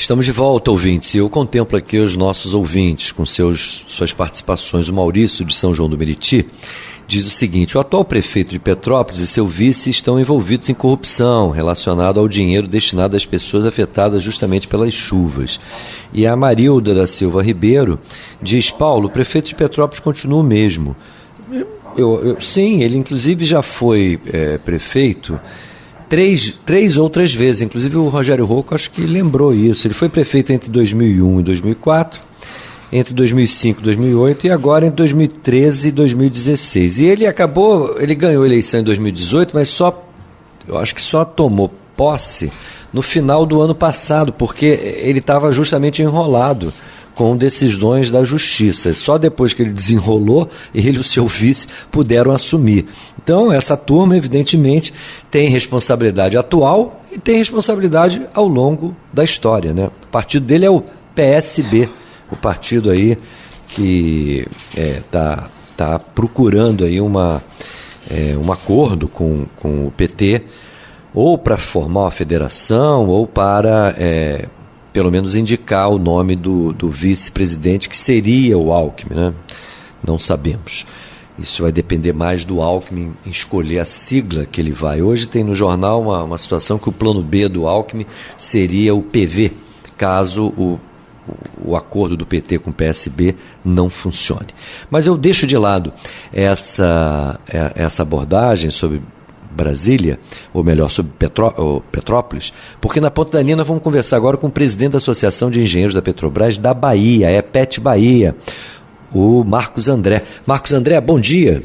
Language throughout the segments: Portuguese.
Estamos de volta, ouvintes, e eu contemplo aqui os nossos ouvintes com suas participações. O Maurício, de São João do Meriti, diz o seguinte: o atual prefeito de Petrópolis e seu vice estão envolvidos em corrupção relacionada ao dinheiro destinado às pessoas afetadas justamente pelas chuvas. E a Marilda da Silva Ribeiro diz: Paulo, o prefeito de Petrópolis continua o mesmo. Sim, ele inclusive já foi prefeito três outras vezes, inclusive o Rogério Rocco acho que lembrou isso. Ele foi prefeito entre 2001 e 2004, entre 2005 e 2008 e agora entre 2013 e 2016. E ele ganhou a eleição em 2018, mas eu acho que só tomou posse no final do ano passado, porque ele estava justamente enrolado com decisões da justiça. Só depois que ele desenrolou, ele e o seu vice puderam assumir. Então, essa turma, evidentemente, tem responsabilidade atual e tem responsabilidade ao longo da história, né? O partido dele é o PSB, o partido aí que tá procurando aí um acordo com o PT, ou para formar uma federação, ou para pelo menos indicar o nome do vice-presidente, que seria o Alckmin, né? Não sabemos. Isso vai depender mais do Alckmin em escolher a sigla que ele vai. Hoje tem no jornal uma situação que o plano B do Alckmin seria o PV, caso o acordo do PT com o PSB não funcione. Mas eu deixo de lado essa abordagem sobre Brasília, ou melhor, sobre Petrópolis, porque na ponta da linha nós vamos conversar agora com o presidente da Associação de Engenheiros da Petrobras da Bahia, PET Bahia, o Marcos André. Marcos André, bom dia.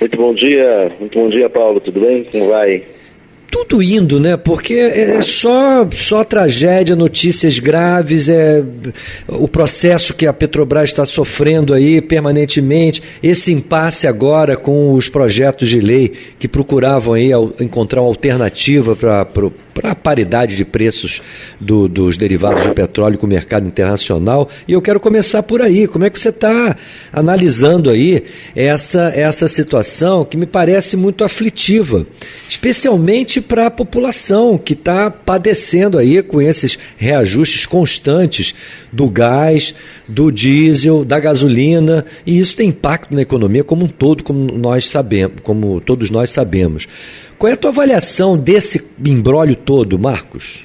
Muito bom dia, Paulo, tudo bem? Como vai? Tudo indo, né? Porque é só tragédia, notícias graves, o processo que a Petrobras está sofrendo aí permanentemente, esse impasse agora com os projetos de lei que procuravam aí encontrar uma alternativa para a paridade de preços dos derivados de petróleo com o mercado internacional. E eu quero começar por aí. Como é que você está analisando aí essa situação que me parece muito aflitiva, especialmente para a população que está padecendo aí com esses reajustes constantes do gás, do diesel, da gasolina, e isso tem impacto na economia como um todo, como todos nós sabemos. Qual é a tua avaliação desse imbróglio todo, Marcos?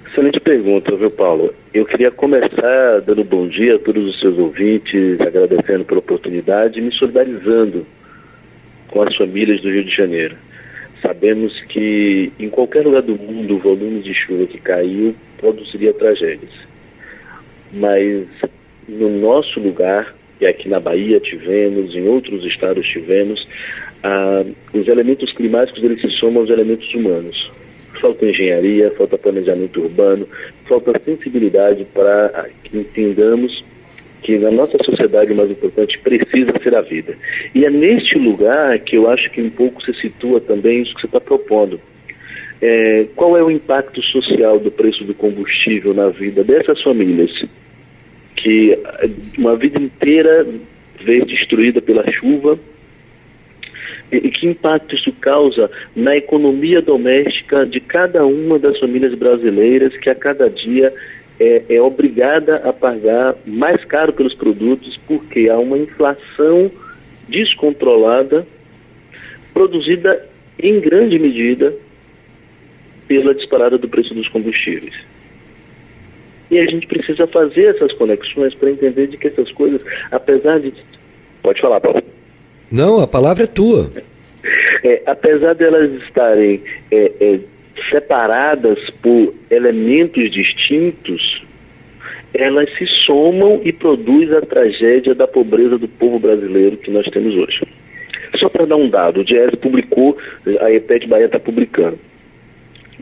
Excelente pergunta, viu, Paulo? Eu queria começar dando bom dia a todos os seus ouvintes, agradecendo pela oportunidade e me solidarizando com as famílias do Rio de Janeiro. Sabemos que em qualquer lugar do mundo o volume de chuva que caiu produziria tragédias. Mas no nosso lugar, e aqui na Bahia tivemos, em outros estados tivemos, os elementos climáticos eles se somam aos elementos humanos. Falta engenharia, falta planejamento urbano, falta sensibilidade para que entendamos que na nossa sociedade o mais importante precisa ser a vida. E é neste lugar que eu acho que um pouco se situa também isso que você está propondo. Qual é o impacto social do preço do combustível na vida dessas famílias que uma vida inteira veio destruída pela chuva? E que impacto isso causa na economia doméstica de cada uma das famílias brasileiras que a cada dia é obrigada a pagar mais caro pelos produtos, porque há uma inflação descontrolada, produzida em grande medida pela disparada do preço dos combustíveis. E a gente precisa fazer essas conexões para entender de que essas coisas, apesar de... Pode falar, Paulo. Não, a palavra é tua. Apesar de elas estarem separadas por elementos distintos, elas se somam e produzem a tragédia da pobreza do povo brasileiro que nós temos hoje. Só para dar um dado, o Diese publicou, a PET Bahia está publicando,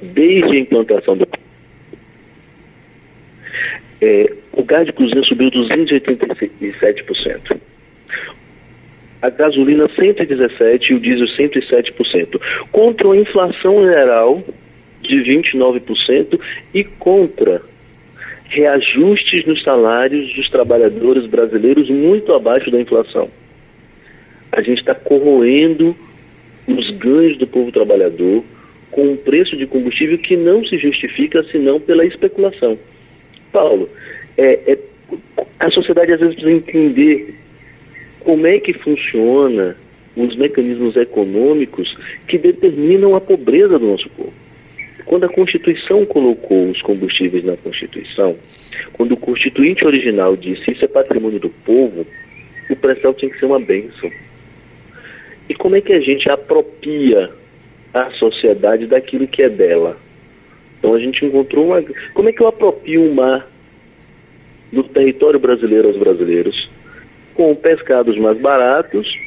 desde a implantação do... o gás de cozinha subiu 287%. A gasolina 117% e o diesel 107%, contra uma inflação geral de 29% e contra reajustes nos salários dos trabalhadores brasileiros muito abaixo da inflação. A gente está corroendo os ganhos do povo trabalhador com um preço de combustível que não se justifica senão pela especulação. Paulo, a sociedade às vezes precisa entender como é que funciona os mecanismos econômicos que determinam a pobreza do nosso povo. Quando a Constituição colocou os combustíveis na Constituição, quando o constituinte original disse isso é patrimônio do povo, o pré-sal tinha que ser uma bênção. E como é que a gente apropria a sociedade daquilo que é dela? Então a gente encontrou uma... Como é que eu apropio o mar do território brasileiro aos brasileiros? Com pescados mais baratos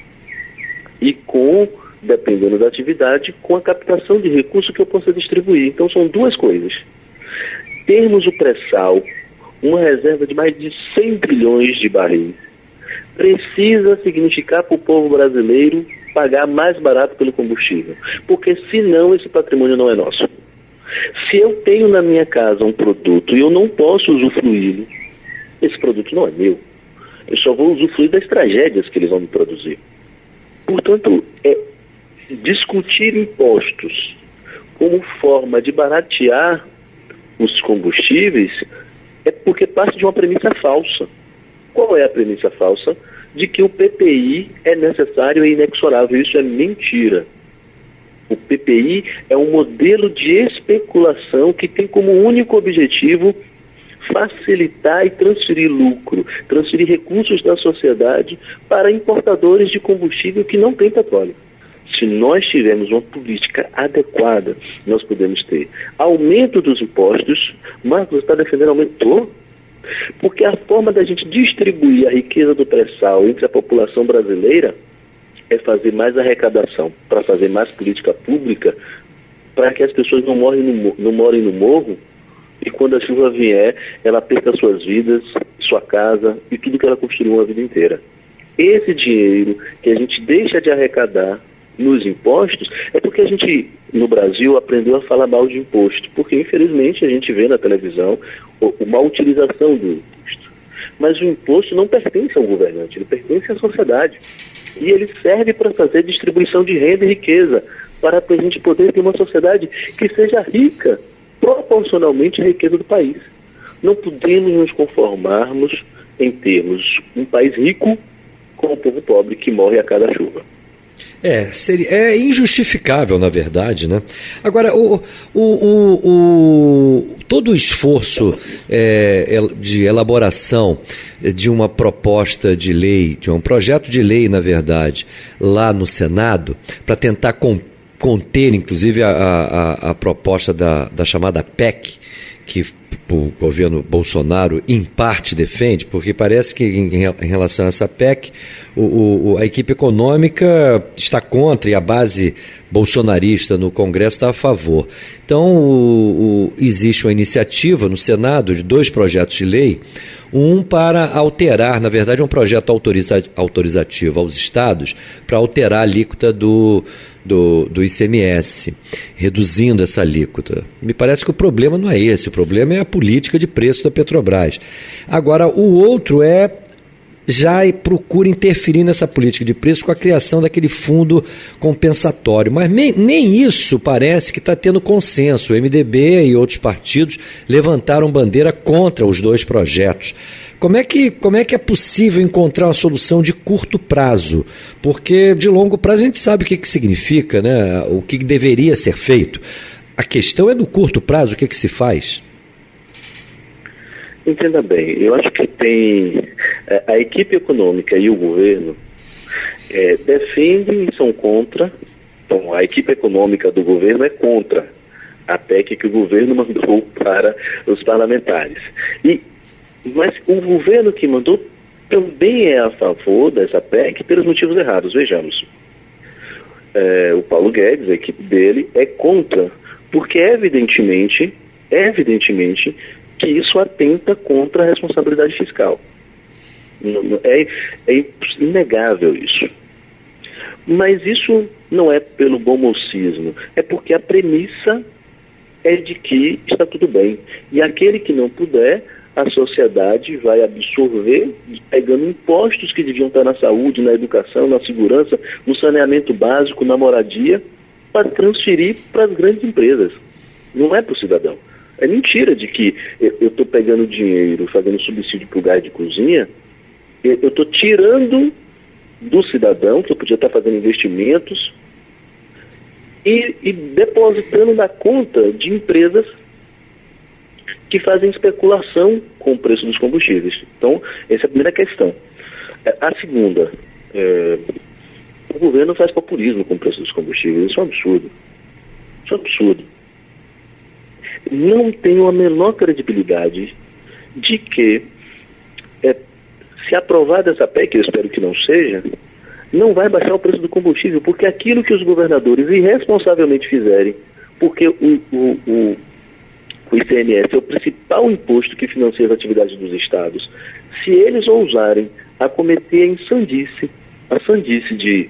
e com, dependendo da atividade, com a captação de recursos que eu possa distribuir. Então são duas coisas. Termos o pré-sal, uma reserva de mais de 100 bilhões de barris, precisa significar para o povo brasileiro pagar mais barato pelo combustível, porque senão esse patrimônio não é nosso. Se eu tenho na minha casa um produto e eu não posso usufruí-lo, esse produto não é meu. Eu só vou usufruir das tragédias que eles vão me produzir. Portanto, discutir impostos como forma de baratear os combustíveis é porque parte de uma premissa falsa. Qual é a premissa falsa? De que o PPI é necessário e inexorável. Isso é mentira. O PPI é um modelo de especulação que tem como único objetivo facilitar e transferir lucro, transferir recursos da sociedade para importadores de combustível que não tem petróleo. Se nós tivermos uma política adequada, nós podemos ter aumento dos impostos. Marcos, você está defendendo aumento? Porque a forma da gente distribuir a riqueza do pré-sal entre a população brasileira é fazer mais arrecadação, para fazer mais política pública, para que as pessoas não morem no morro e quando a chuva vier, ela perca suas vidas, sua casa e tudo que ela construiu a vida inteira. Esse dinheiro que a gente deixa de arrecadar nos impostos é porque a gente, no Brasil, aprendeu a falar mal de imposto, porque infelizmente a gente vê na televisão uma utilização do imposto. Mas o imposto não pertence ao governante, ele pertence à sociedade. E ele serve para fazer distribuição de renda e riqueza, para a gente poder ter uma sociedade que seja rica, proporcionalmente à riqueza do país. Não podemos nos conformarmos em termos um país rico com um povo pobre que morre a cada chuva. É injustificável, na verdade, né? Agora, todo o esforço de elaboração de uma proposta de lei, de um projeto de lei, na verdade, lá no Senado, para tentar conter, inclusive, a proposta da chamada PEC, que o governo Bolsonaro, em parte, defende, porque parece que, em relação a essa PEC, a equipe econômica está contra e a base bolsonarista no Congresso está a favor. Então, existe uma iniciativa no Senado de 2 projetos de lei, um para alterar, na verdade, é um projeto autorizativo aos estados para alterar a alíquota do ICMS, reduzindo essa alíquota. Me parece que o problema não é esse, o problema é a política de preço da Petrobras. Agora, o outro já procura interferir nessa política de preço com a criação daquele fundo compensatório. Mas nem isso parece que está tendo consenso. O MDB e outros partidos levantaram bandeira contra os 2 projetos. Como é que é possível encontrar uma solução de curto prazo? Porque de longo prazo a gente sabe o que significa, né? O que deveria ser feito. A questão é no curto prazo, o que se faz? Entenda bem, eu acho que tem a equipe econômica e o governo defendem e são contra. Então, a equipe econômica do governo é contra a PEC que o governo mandou para os parlamentares. Mas o governo que mandou também é a favor dessa PEC pelos motivos errados. Vejamos, o Paulo Guedes, a equipe dele, é contra, porque evidentemente que isso atenta contra a responsabilidade fiscal. É inegável isso. Mas isso não é pelo bom mocismo, é porque a premissa é de que está tudo bem. E aquele que não puder, a sociedade vai absorver, pegando impostos que deviam estar na saúde, na educação, na segurança, no saneamento básico, na moradia, para transferir para as grandes empresas. Não é para o cidadão. É mentira de que eu estou pegando dinheiro, fazendo subsídio para o gás de cozinha, eu estou tirando do cidadão, que eu podia estar fazendo investimentos, e depositando na conta de empresas que fazem especulação com o preço dos combustíveis. Então, essa é a primeira questão. A segunda, o governo faz populismo com o preço dos combustíveis. Isso é um absurdo. Isso é um absurdo. Não tenho a menor credibilidade de que, se aprovada essa PEC, eu espero que não seja, não vai baixar o preço do combustível, porque aquilo que os governadores irresponsavelmente fizerem, porque o ICMS é o principal imposto que financia as atividades dos estados, se eles ousarem a cometer a sandice de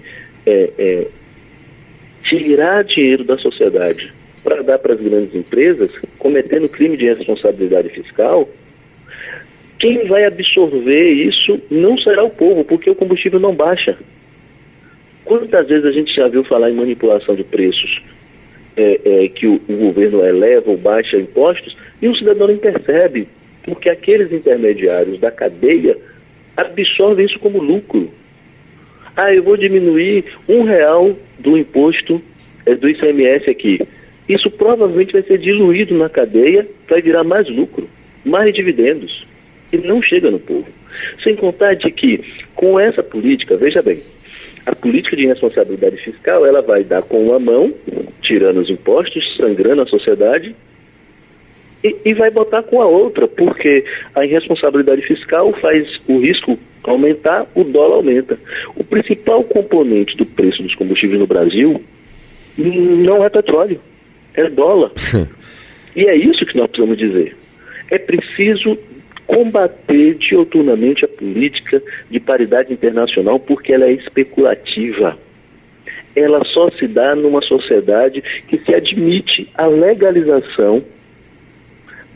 tirar dinheiro da sociedade para dar para as grandes empresas, cometendo crime de responsabilidade fiscal, quem vai absorver isso não será o povo, porque o combustível não baixa. Quantas vezes a gente já viu falar em manipulação de preços, que o governo eleva ou baixa impostos, e o cidadão não percebe, porque aqueles intermediários da cadeia absorvem isso como lucro. Eu vou diminuir R$1 do imposto do ICMS aqui. Isso provavelmente vai ser diluído na cadeia, vai virar mais lucro, mais dividendos, e não chega no povo. Sem contar de que, com essa política, veja bem, a política de responsabilidade fiscal, ela vai dar com uma mão, tirando os impostos, sangrando a sociedade, e vai botar com a outra, porque a irresponsabilidade fiscal faz o risco aumentar, o dólar aumenta. O principal componente do preço dos combustíveis no Brasil não é petróleo, é dólar. E é isso que nós precisamos dizer. É preciso combater dioturnamente a política de paridade internacional, porque ela é especulativa. Ela só se dá numa sociedade que se admite a legalização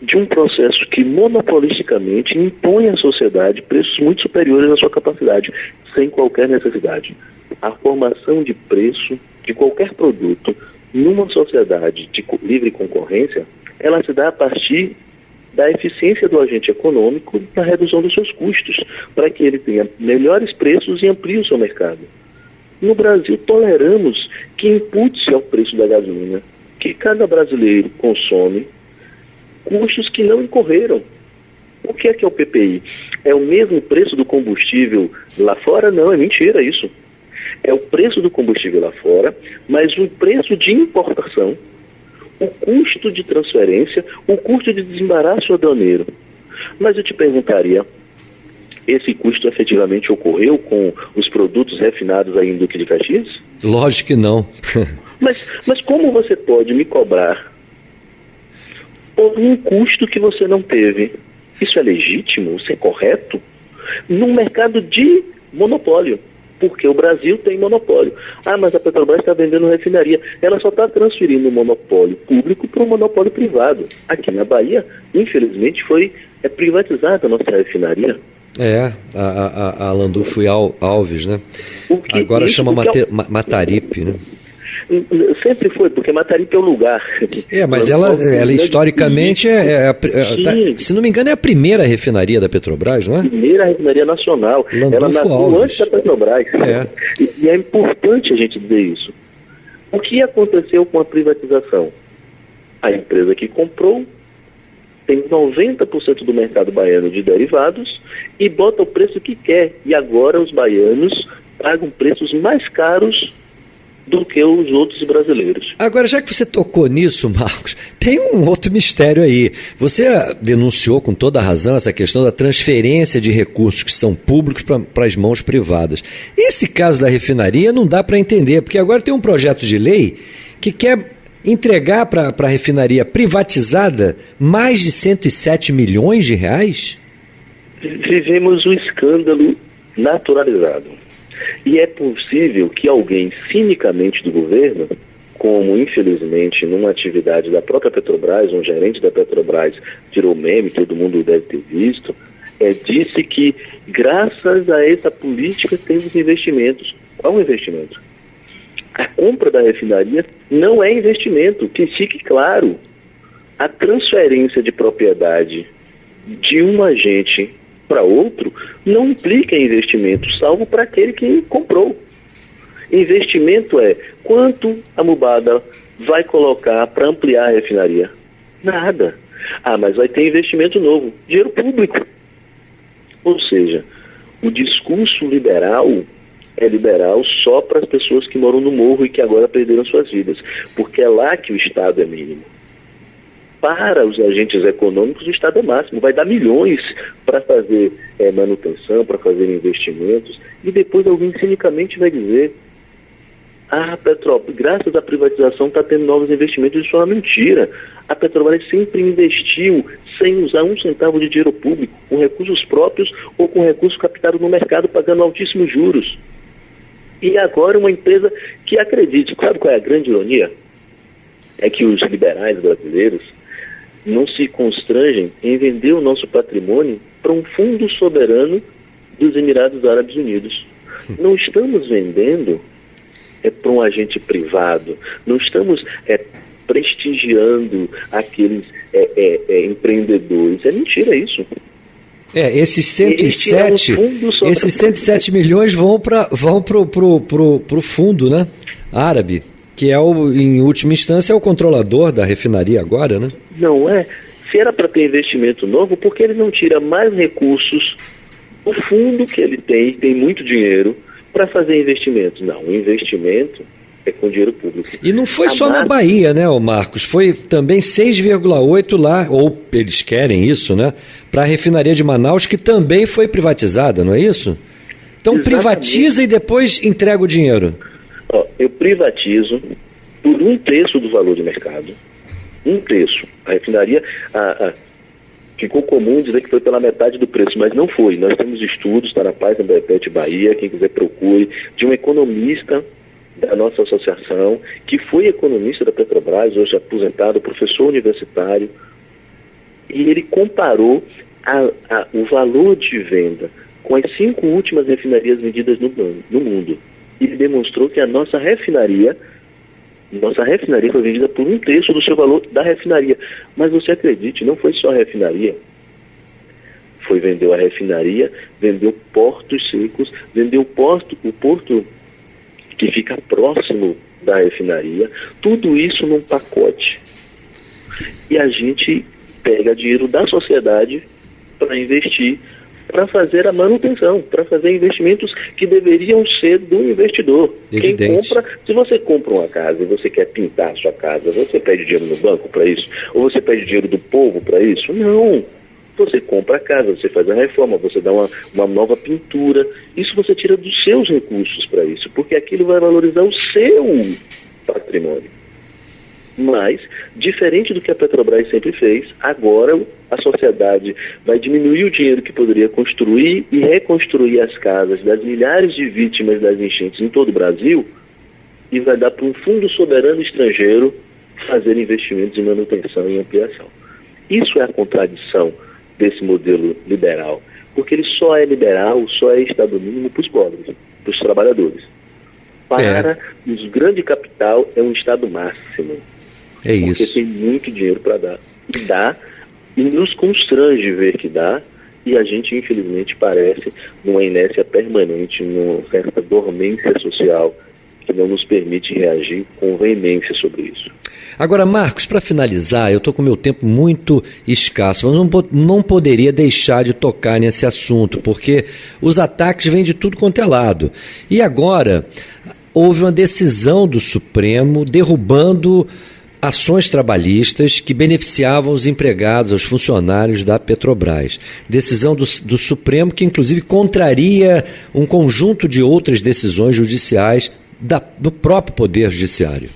de um processo que monopolisticamente impõe à sociedade preços muito superiores à sua capacidade, sem qualquer necessidade. A formação de preço de qualquer produto numa sociedade de livre concorrência, ela se dá a partir da eficiência do agente econômico na redução dos seus custos, para que ele tenha melhores preços e amplie o seu mercado. No Brasil, toleramos que impute-se ao preço da gasolina, que cada brasileiro consome, custos que não incorreram. O que é o PPI? É o mesmo preço do combustível lá fora? Não, é mentira isso. É o preço do combustível lá fora, mas o preço de importação, o custo de transferência, o custo de desembaraço aduaneiro. Mas eu te perguntaria, esse custo efetivamente ocorreu com os produtos refinados aí em Duque de Caxias? Lógico que não. Mas como você pode me cobrar por um custo que você não teve? Isso é legítimo? Isso é correto? Num mercado de monopólio. Porque o Brasil tem monopólio. Mas a Petrobras está vendendo refinaria. Ela só está transferindo o monopólio público para o monopólio privado. Aqui na Bahia, infelizmente, foi privatizada a nossa refinaria. A Landulfo Alves, né? Agora chama Mataripe, né? Sempre foi, porque Mataripe é o lugar. Mas ela historicamente se não me engano, é a primeira refinaria da Petrobras, não é? Primeira refinaria nacional. Landulfo ela nasceu Alves. Antes da Petrobras. E é importante a gente dizer isso. O que aconteceu com a privatização? A empresa que comprou tem 90% do mercado baiano de derivados e bota o preço que quer. E agora os baianos pagam preços mais caros do que os outros brasileiros. Agora, já que você tocou nisso, Marcos, tem um outro mistério aí. Você denunciou com toda a razão essa questão da transferência de recursos que são públicos para as mãos privadas. Esse caso da refinaria não dá para entender, porque agora tem um projeto de lei que quer entregar para a refinaria privatizada mais de 107 milhões de reais? Vivemos um escândalo naturalizado. E é possível que alguém cinicamente do governo, como infelizmente numa atividade da própria Petrobras, um gerente da Petrobras tirou meme, todo mundo deve ter visto, disse que graças a essa política temos investimentos. Qual investimento? A compra da refinaria não é investimento, que fique claro. A transferência de propriedade de um agente para outro não implica em investimento, salvo para aquele que comprou. Investimento é quanto a Mubada vai colocar para ampliar a refinaria? Nada. Mas vai ter investimento novo, dinheiro público. Ou seja, o discurso liberal é liberal só para as pessoas que moram no morro e que agora perderam suas vidas, porque é lá que o Estado é mínimo. Para os agentes econômicos, o Estado é máximo, vai dar milhões para fazer manutenção, para fazer investimentos, e depois alguém cinicamente vai dizer: a Petrobras, graças à privatização, está tendo novos investimentos. Isso é uma mentira. A Petrobras sempre investiu sem usar um centavo de dinheiro público, com recursos próprios ou com recursos captados no mercado, pagando altíssimos juros. E agora uma empresa que acredite. Sabe qual é a grande ironia? É que os liberais brasileiros não se constrangem em vender o nosso patrimônio para um fundo soberano dos Emirados Árabes Unidos. Não estamos vendendo para um agente privado, não estamos prestigiando aqueles empreendedores. É mentira isso. Esses 107 milhões vão pro fundo, né, árabe, que é em última instância é o controlador da refinaria agora, né? Não é. Se era para ter investimento novo, por que ele não tira mais recursos do fundo que ele tem muito dinheiro, para fazer investimentos? Não, o investimento é com dinheiro público. E não foi só na Bahia, né, Marcos? Foi também 6,8 lá, ou eles querem isso, né, para a refinaria de Manaus, que também foi privatizada, não é isso? Então privatiza e depois entrega o dinheiro. Eu privatizo por 1/3 do valor de mercado. 1/3. A refinaria... Ficou comum dizer que foi pela metade do preço, mas não foi. Nós temos estudos, está na página da EPET Bahia, quem quiser procure, de um economista da nossa associação, que foi economista da Petrobras, hoje aposentado, professor universitário, e ele comparou o valor de venda com as 5 últimas refinarias vendidas no mundo. E ele demonstrou que a nossa refinaria foi vendida por 1/3 do seu valor da refinaria. Mas você acredite, não foi só a refinaria. Vendeu a refinaria, vendeu portos secos, vendeu o porto que fica próximo da refinaria. Tudo isso num pacote. E a gente pega dinheiro da sociedade para investir, para fazer a manutenção, para fazer investimentos que deveriam ser do investidor. Evidente. Quem compra, se você compra uma casa e você quer pintar a sua casa, você pede dinheiro no banco para isso? Ou você pede dinheiro do povo para isso? Não. Você compra a casa, você faz a reforma, você dá uma nova pintura. Isso você tira dos seus recursos para isso, porque aquilo vai valorizar o seu patrimônio. Mas, diferente do que a Petrobras sempre fez, agora a sociedade vai diminuir o dinheiro que poderia construir e reconstruir as casas das milhares de vítimas das enchentes em todo o Brasil e vai dar para um fundo soberano estrangeiro fazer investimentos em manutenção e ampliação. Isso é a contradição desse modelo liberal, porque ele só é liberal, só é Estado mínimo para os pobres, para os trabalhadores. Para o grande capital é um Estado máximo. É isso. Porque tem muito dinheiro para dar. E dá, e nos constrange ver que dá, e a gente, infelizmente, parece numa inércia permanente, numa certa dormência social que não nos permite reagir com veemência sobre isso. Agora, Marcos, para finalizar, eu estou com o meu tempo muito escasso, mas não poderia deixar de tocar nesse assunto, porque os ataques vêm de tudo quanto é lado. E agora, houve uma decisão do Supremo derrubando ações trabalhistas que beneficiavam os empregados, os funcionários da Petrobras. Decisão do Supremo que, inclusive, contraria um conjunto de outras decisões judiciais do próprio Poder Judiciário.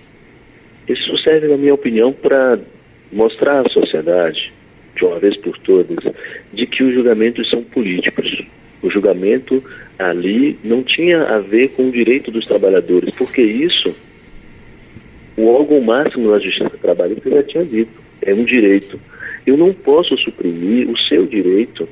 Isso serve, na minha opinião, para mostrar à sociedade, de uma vez por todas, de que os julgamentos são políticos. O julgamento ali não tinha a ver com o direito dos trabalhadores, porque isso o órgão máximo da Justiça Trabalhista já tinha dito, é um direito. Eu não posso suprimir o seu direito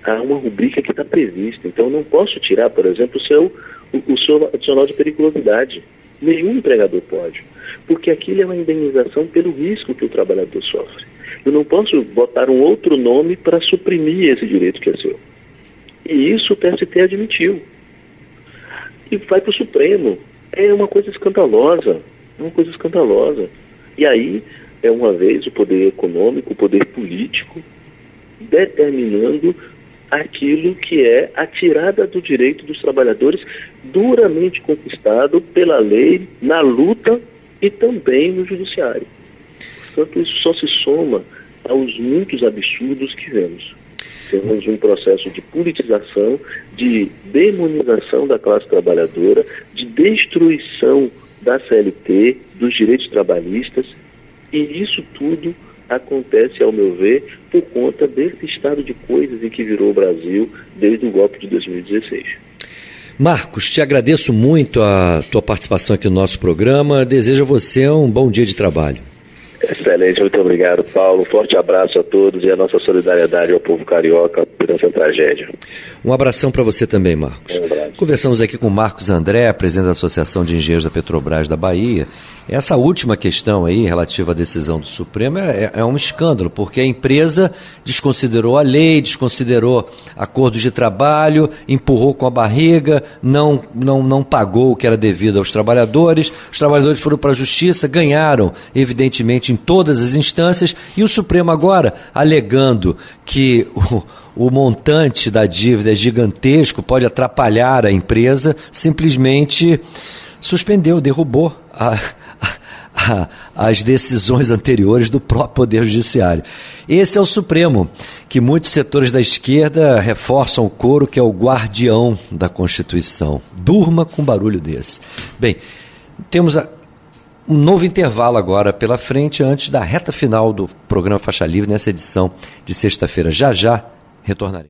a uma rubrica que está prevista. Então eu não posso tirar, por exemplo, o seu adicional de periculosidade. Nenhum empregador pode, porque aquilo é uma indenização pelo risco que o trabalhador sofre. Eu não posso botar um outro nome para suprimir esse direito que é seu. E isso o TST admitiu. E vai para o Supremo. É uma coisa escandalosa. É uma coisa escandalosa. E aí, é uma vez o poder econômico, o poder político, determinando aquilo que é a tirada do direito dos trabalhadores duramente conquistado pela lei, na luta e também no judiciário. Portanto, isso só se soma aos muitos absurdos que vemos. Temos um processo de politização, de demonização da classe trabalhadora, de destruição da CLT, dos direitos trabalhistas, e isso tudo acontece, ao meu ver, por conta desse estado de coisas em que virou o Brasil desde o golpe de 2016. Marcos, te agradeço muito a tua participação aqui no nosso programa. Desejo a você um bom dia de trabalho. Excelente, muito obrigado, Paulo. Forte abraço a todos e a nossa solidariedade ao povo carioca por essa tragédia. Um abração para você também, Marcos. Um abraço. Conversamos aqui com Marcos André, presidente da Associação de Engenheiros da Petrobras da Bahia. Essa última questão aí, relativa à decisão do Supremo, é um escândalo, porque a empresa desconsiderou a lei, desconsiderou acordos de trabalho, empurrou com a barriga, não pagou o que era devido aos trabalhadores. Os trabalhadores foram para a justiça, ganharam, evidentemente, em todas as instâncias, e o Supremo agora, alegando que o montante da dívida é gigantesco, pode atrapalhar a empresa, simplesmente suspendeu, derrubou as decisões anteriores do próprio Poder Judiciário. Esse é o Supremo, que muitos setores da esquerda reforçam o coro, que é o guardião da Constituição. Durma com barulho desse. Bem, temos um novo intervalo agora pela frente, antes da reta final do programa Faixa Livre, nessa edição de sexta-feira. Já retornarei.